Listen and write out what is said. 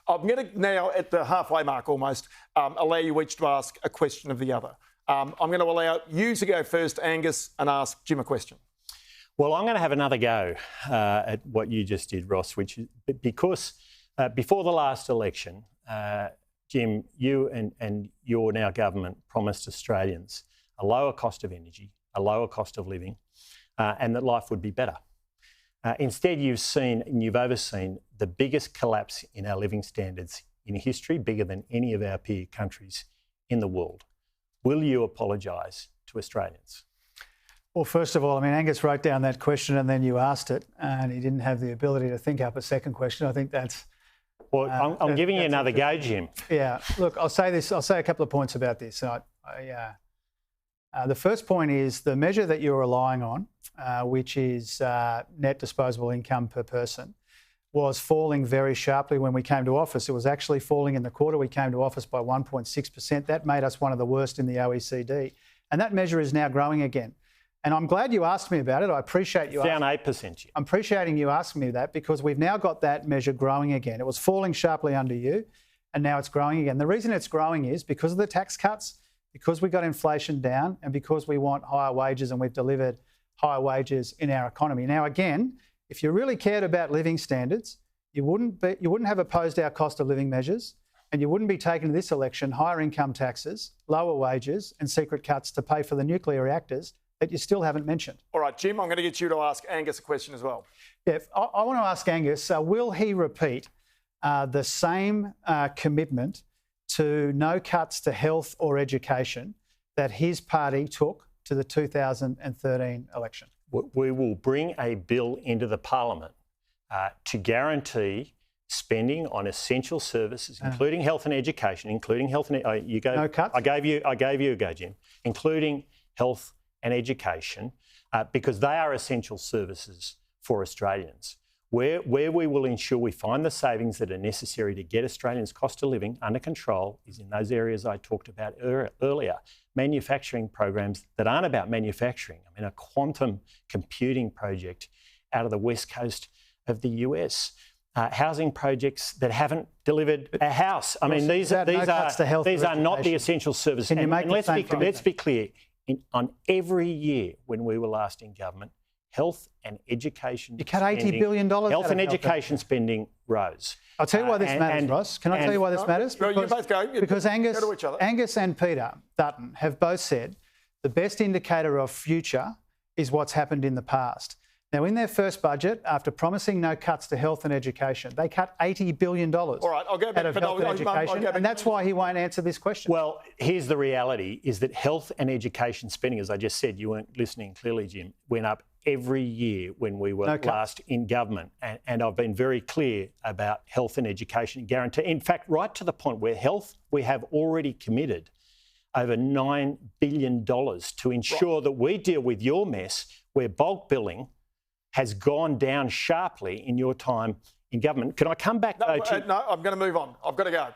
I'm going to now, at the halfway mark almost, allow you each to ask a question of the other. I'm going to allow you to go first, Angus, and ask Jim a question. Well, I'm going to have another go at what you just did, Ross, which is because before the last election, Jim, you and your now government promised Australians a lower cost of energy, a lower cost of living, and that life would be better. Instead, you've overseen the biggest collapse in our living standards in history, bigger than any of our peer countries in the world. Will you apologise to Australians? Well, first of all, I mean, Angus wrote down that question and then you asked it, and he didn't have the ability to think up a second question. I think that's... Well, I'm giving you another go, Jim. Yeah, look, I'll say a couple of points about this. The first point is the measure that you're relying on, which is net disposable income per person, was falling very sharply when we came to office. It was actually falling in the quarter we came to office by 1.6%. That made us one of the worst in the OECD. And that measure is now growing again. And I'm glad you asked me about it. I appreciate you. It's down 8%. I'm appreciating you asking me that because we've now got that measure growing again. It was falling sharply under you, and now it's growing again. The reason it's growing is because of the tax cuts, because we got inflation down, and because we want higher wages, and we've delivered higher wages in our economy. Now, again, if you really cared about living standards, you wouldn't have opposed our cost of living measures, and you wouldn't be taking to this election higher income taxes, lower wages, and secret cuts to pay for the nuclear reactors that you still haven't mentioned. All right, Jim, I'm going to get you to ask Angus a question as well. Yeah, I want to ask Angus, will he repeat the same commitment to no cuts to health or education that his party took to the 2013 election? We will bring a bill into the Parliament to guarantee spending on essential services, including health and education, no cuts? I gave you a go, Jim, including health and education, because they are essential services for Australians. Where we will ensure we find the savings that are necessary to get Australians' cost of living under control is in those areas I talked about earlier. Manufacturing programs that aren't about manufacturing. I mean, a quantum computing project out of the west coast of the US. Housing projects that haven't delivered a house. I mean, these are not the essential services. And let's be clear. On every year when we were last in government, health and education you cut $80 billion. Health and education spending rose. I'll tell you why this matters, Ross. Can I tell you why this matters? Because, you both go. Because Angus, go to each other. Angus and Peter Dutton have both said the best indicator of future is what's happened in the past. Now, in their first budget, after promising no cuts to health and education, they cut $80 billion All right, I'll go back, out of health and education, and that's why he won't answer this question. Well, here's the reality, is that health and education spending, as I just said, you weren't listening clearly, Jim, went up every year when we were last in government. And I've been very clear about health and education guarantee. In fact, right to the point where health, we have already committed over $9 billion to ensure that we deal with your mess where bulk billing has gone down sharply in your time in government. Can I come back? No, I'm going to move on. I've got to go.